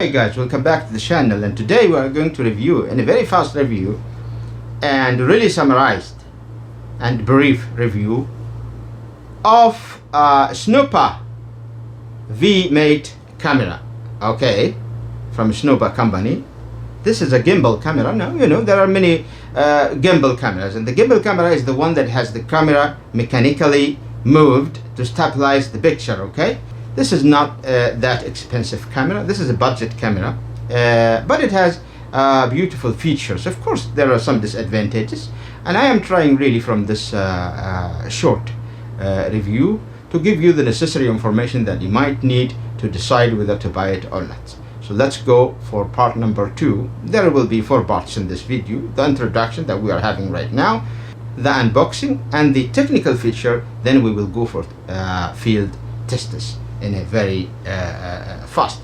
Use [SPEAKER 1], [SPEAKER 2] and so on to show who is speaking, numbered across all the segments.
[SPEAKER 1] Hey guys, welcome back to the channel, and today we are going to review, in a very fast review and really summarized and brief review of Snoppa VMATE camera, okay, from Snoppa company. This is a gimbal camera. Now, you know, there are many gimbal cameras, and the gimbal camera is the one that has the camera mechanically moved to stabilize the picture, okay? This is not that expensive camera. This is a budget camera, but it has beautiful features. Of course, there are some disadvantages, and I am trying really from this short review to give you the necessary information that you might need to decide whether to buy it or not. So let's go for part number 2. There will be 4 parts in this video: the introduction that we are having right now, the unboxing, and the technical feature. Then we will go for field tests in a very fast.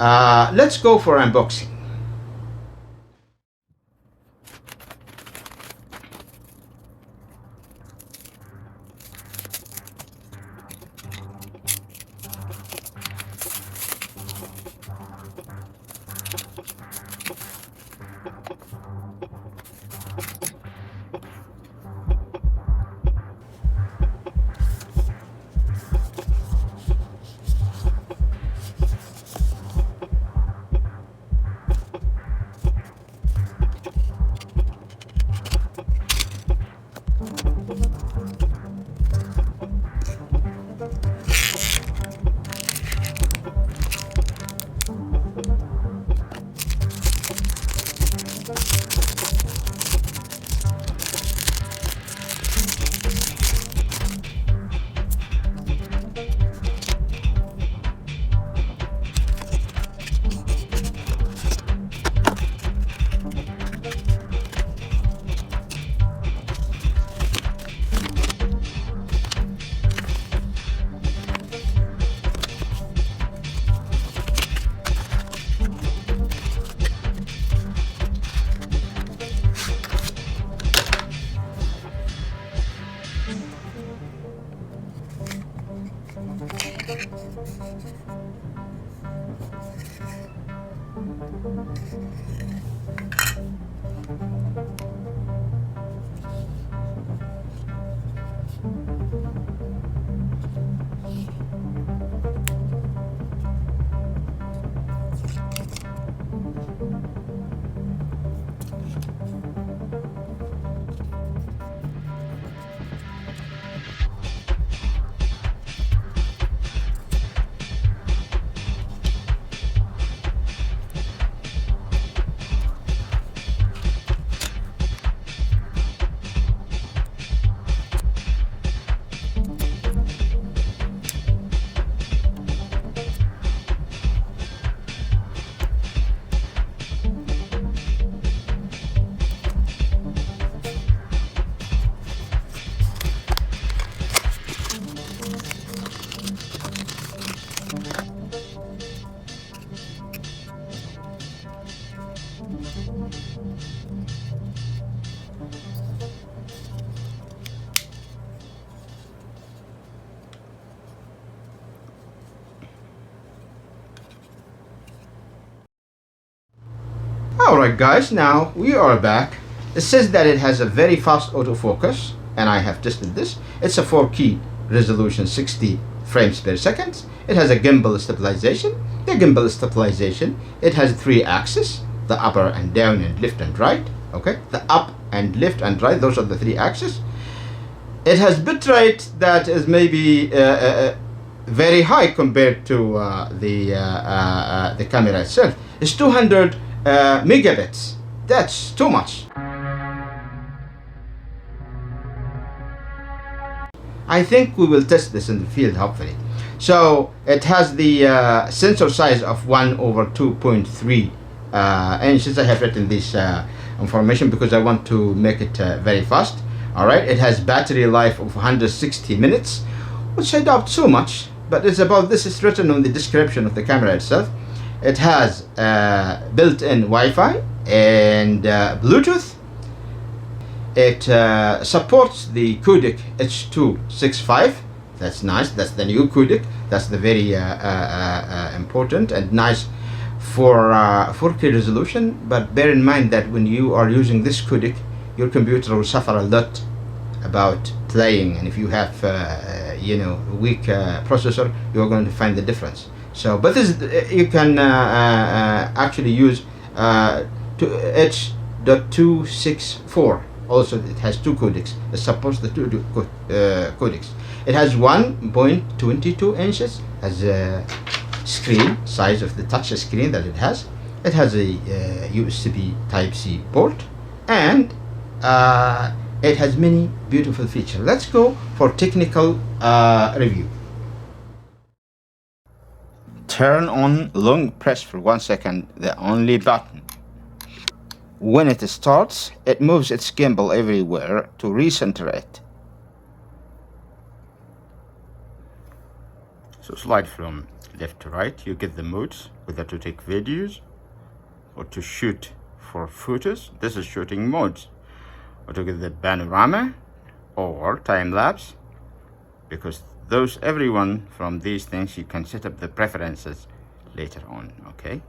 [SPEAKER 1] Let's go for unboxing. Alright guys, now we are back. It says that it has a very fast autofocus, and I have tested this. It's a 4K resolution, 60 frames per second. It has a gimbal stabilization. The gimbal stabilization, it has 3 axes: the upper and down and left and right. Okay, the up and left and right, those are the 3 axes. It has bitrate that is maybe very high compared to the camera itself. It's 200 megabits. That's too much. I think we will test this in the field, hopefully. So it has the sensor size of 1/2.3 inches. I have written this information because I want to make it very fast. All right, it has battery life of 160 minutes, which I doubt so much, but it's about this. It's written on the description of the camera itself. It has built-in Wi-Fi and Bluetooth. It supports the codec H.265. That's nice. That's the new codec. That's the very important and nice for 4K resolution, but bear in mind that when you are using this codec, your computer will suffer a lot about playing, and if you have a weak processor, you are going to find the difference. So but this you can actually use H.264. also it has two codecs. It supports the two codecs. It has 1.22 inches as a screen size of the touch screen that it has. It has a USB Type-C port, and it has many beautiful features. Let's go for technical review. Turn on long press for 1 second the only button. When it starts, it moves its gimbal everywhere to recenter it. So slide from left to right, you get the modes, whether to take videos or to shoot for photos. This is shooting modes. Or to get the panorama or time lapse, because every one from these things you can set up the preferences later on, okay?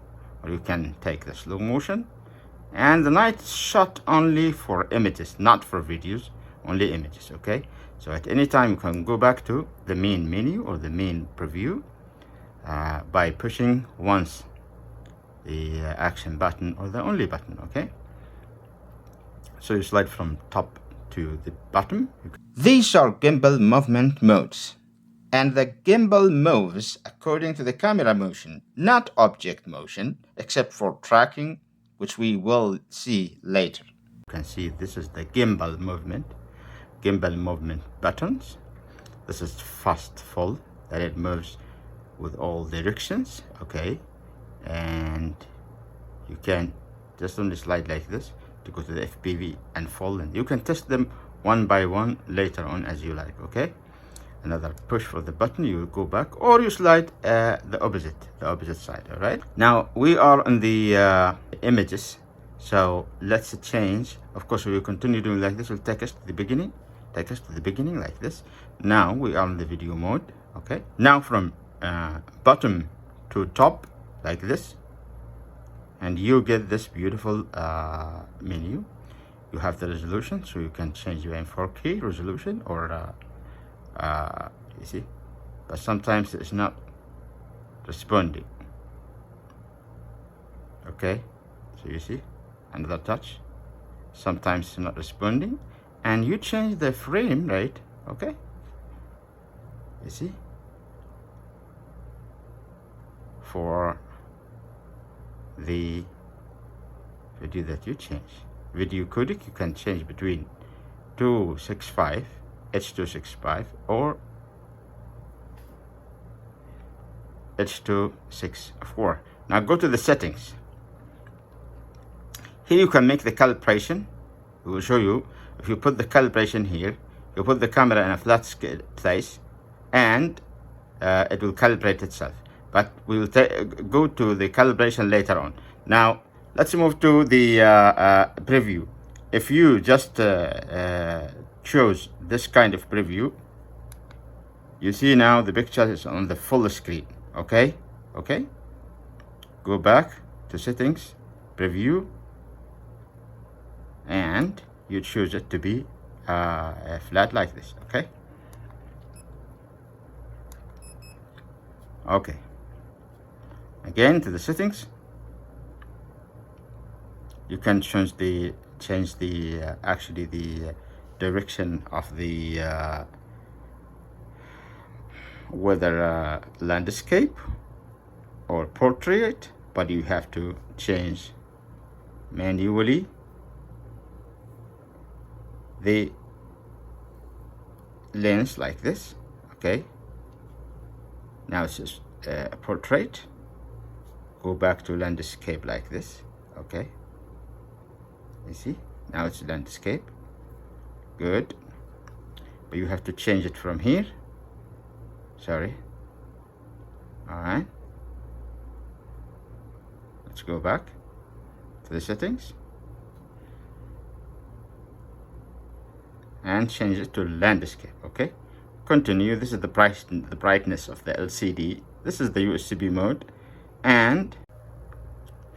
[SPEAKER 1] Or you can take the slow motion. And the night shot only for images, not for videos, only images, okay? So at any time you can go back to the main menu or the main preview by pushing once the action button or the only button, okay? So you slide from top to the bottom. These are gimbal movement modes, and the gimbal moves according to the camera motion, not object motion, except for tracking, which we will see later. You can see this is the gimbal movement buttons. This is fast full, that it moves with all directions, okay? And you can just only slide like this to go to the FPV and full, and you can test them one by one later on as you like, okay? Another push for the button, you will go back, or you slide the opposite side. All right, now we are on the images, so let's change. Of course, we will continue doing like this. We'll take us to the beginning like this. Now we are in the video mode, okay? Now from bottom to top like this, and you get this beautiful menu. You have the resolution, so you can change your 4K resolution, or you see, but sometimes it's not responding, okay? So you see, another touch, sometimes it's not responding, and you change the frame rate, okay? You see, for the video that you change. Video codec, you can change between 265, H.265 or H.264. Now go to the settings. Here you can make the calibration. We will show you. If you put the calibration here, you put the camera in a flat place, and it will calibrate itself. But we will go to the calibration later on. Now let's move to the preview. If you just chose this kind of preview, you see now the picture is on the full screen, okay? Go back to settings, preview, and you choose it to be flat like this, okay? Again to the settings, you can change the actually the direction of the whether landscape or portrait, but you have to change manually the lens like this, okay? Now it's just portrait. Go back to landscape like this, okay? You see, now it's landscape. Good, but you have to change it from here. Sorry. All right, let's go back to the settings and change it to landscape, okay? Continue. This is the brightness of the LCD. This is the USB mode, and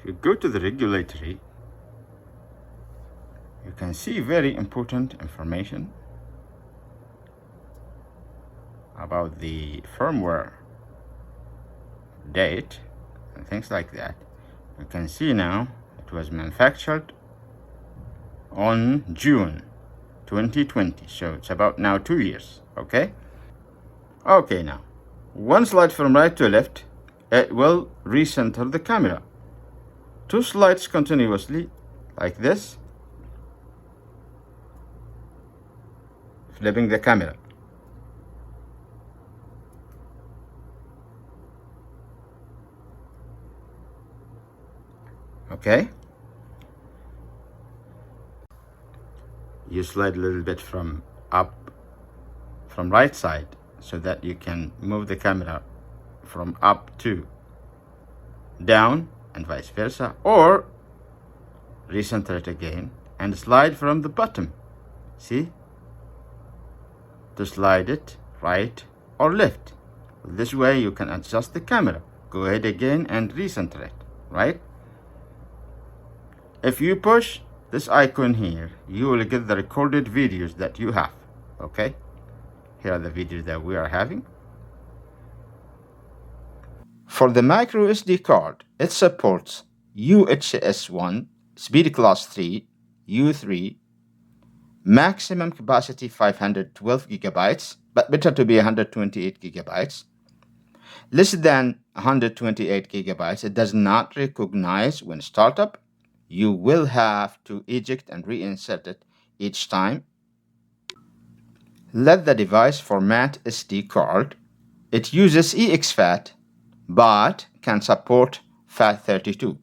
[SPEAKER 1] If you go to the regulatory, you can see very important information about the firmware date and things like that. You can see now it was manufactured on June 2020, so it's about now 2 years. Okay, now one slide from right to left, it will recenter the camera. 2 slides continuously like this, flipping the camera. Okay, you slide a little bit from right side so that you can move the camera from up to down and vice versa, or recenter it again and slide from the bottom, see, to slide it right or left. This way you can adjust the camera. Go ahead again and recenter it, right? If you push this icon here, you will get the recorded videos that you have. Okay, here are the videos that we are having. For the micro SD card, it supports UHS 1, speed class 3, U3, maximum capacity 512 gigabytes, but better to be 128 gigabytes. Less than 128 gigabytes, it does not recognize when startup. You will have to eject and reinsert it each time. Let the device format SD card. It uses exFAT, but can support FAT32.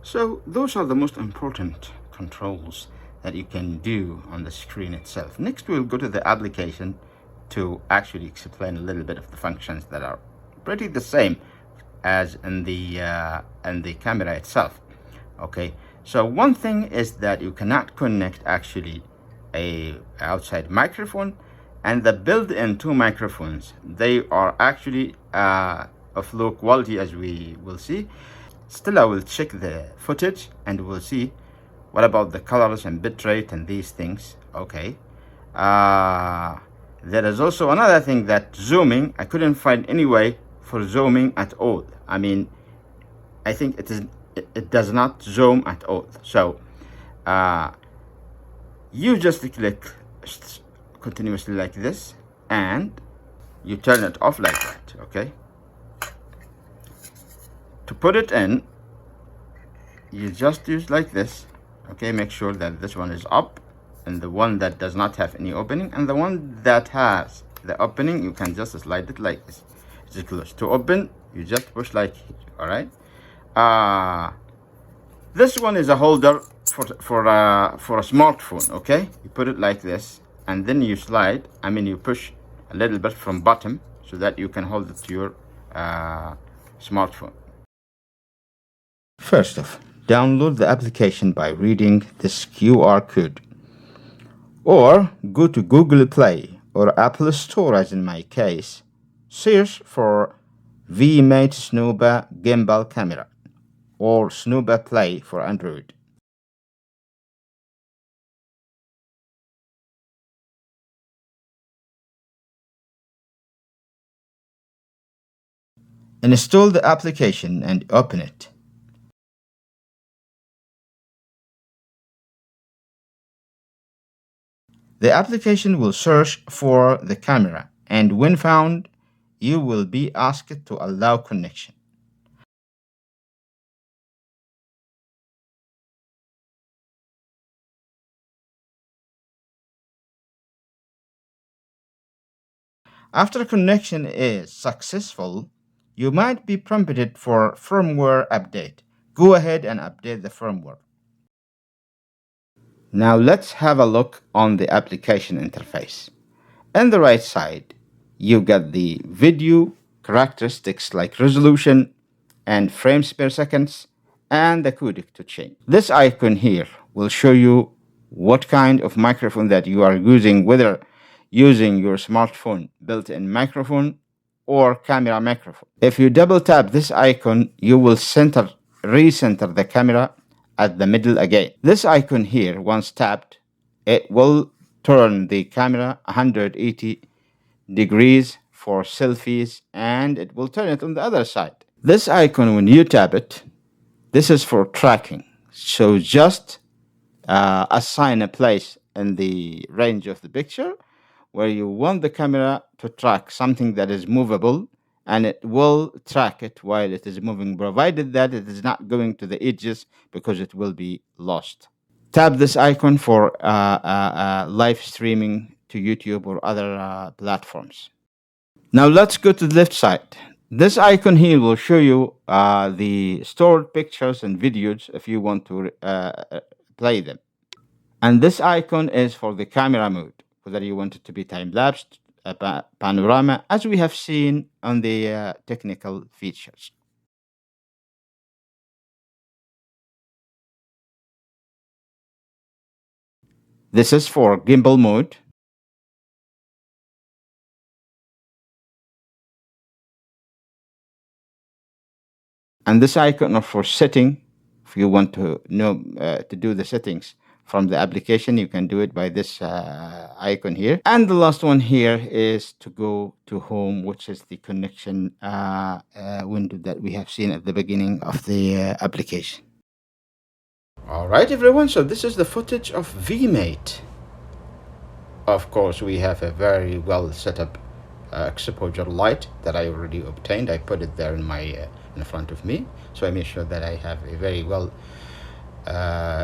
[SPEAKER 1] So those are the most important controls that you can do on the screen itself. Next, we'll go to the application to actually explain a little bit of the functions that are pretty the same as in the camera itself. Okay, so one thing is that you cannot connect actually a outside microphone, and the built-in 2 microphones, they are actually of low quality, as we will see. Still, I will check the footage and we'll see what about the colors and bitrate and these things. Okay, there is also another thing, that zooming, I couldn't find any way for zooming at all. I mean, I think it does not zoom at all. So you just click continuously like this and you turn it off like that. Okay, to put it in, you just use like this. Okay, make sure that this one is up, and the one that does not have any opening, and the one that has the opening, you can just slide it like this. It's close. To open, you just push like here. All right, this one is a holder for a smartphone. Okay, you put it like this and then you slide, you push a little bit from bottom so that you can hold it to your smartphone. First off, download the application by reading this QR code, or go to Google Play or Apple Store, as in my case. Search for VMATE Snoppa Gimbal Camera or Snoppa Play for Android. Install the application and open it. The application will search for the camera, and when found, you will be asked to allow connection. After connection is successful, you might be prompted for firmware update. Go ahead and update the firmware. Now let's have a look on the application interface. On the right side, you get the video characteristics like resolution and frames per second and the codec to change. This icon here will show you what kind of microphone that you are using, whether using your smartphone built-in microphone or camera microphone. If you double tap this icon, you will recenter the camera at the middle again. This icon here, once tapped, it will turn the camera 180 degrees for selfies, and it will turn it on the other side. This icon, when you tap it, this is for tracking. So just assign a place in the range of the picture where you want the camera to track something that is movable, and it will track it while it is moving, provided that it is not going to the edges, because it will be lost. Tap this icon for live streaming to YouTube or other platforms. Now let's go to the left side. This icon here will show you the stored pictures and videos if you want to play them. And this icon is for the camera mode, whether you want it to be time-lapsed, panorama, as we have seen on the technical features. This is for gimbal mode. And this icon is for setting. If you want to know to do the settings from the application, you can do it by this icon here. And the last one here is to go to home, which is the connection window that we have seen at the beginning of the application. All right, everyone. So this is the footage of VMATE. Of course, we have a very well set up exposure light that I already obtained. I put it there in front of me, so I make sure that I have a very well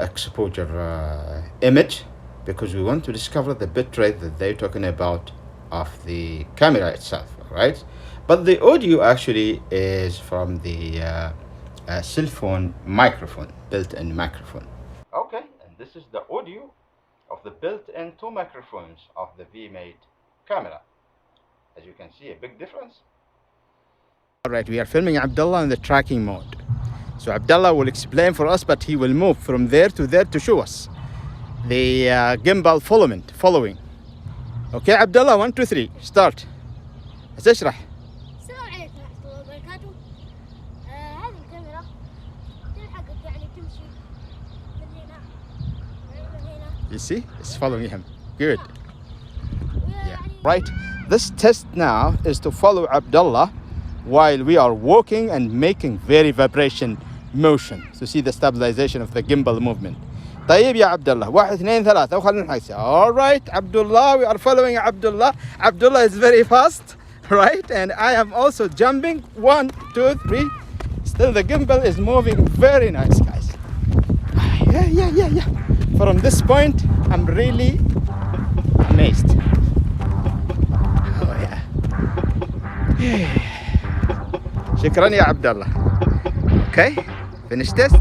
[SPEAKER 1] exposure image, because we want to discover the bitrate that they're talking about of the camera itself. All right, but the audio actually is from the cell phone microphone, built-in microphone. Okay, and this is the audio of the built-in two microphones of the VMATE camera. As you can see, a big difference. All right, we are filming Abdullah in the tracking mode. So Abdullah will explain for us, but he will move from there to there to show us the gimbal following. Okay, Abdullah, 1, 2, 3, start. اشرح.
[SPEAKER 2] السلام عليكم ورحمة الله وبركاته. هذه الكاميرا تلحقك يعني تمشي من هنا ومن هنا.
[SPEAKER 1] You see, it's following him. Good. Yeah. Right. This test now is to follow Abdullah while we are walking and making very vibration motion to see the stabilization of the gimbal movement. طيب يا عبد الله 1 2 3 وخلينا نحكي. All right, Abdullah, we are following Abdullah. Abdullah is very fast, right? And I am also jumping. 1 2 3. Still the gimbal is moving very nice, guys. Yeah. From this point, I'm really amazed. Oh yeah. شكرا يا عبد الله. Okay, finish test.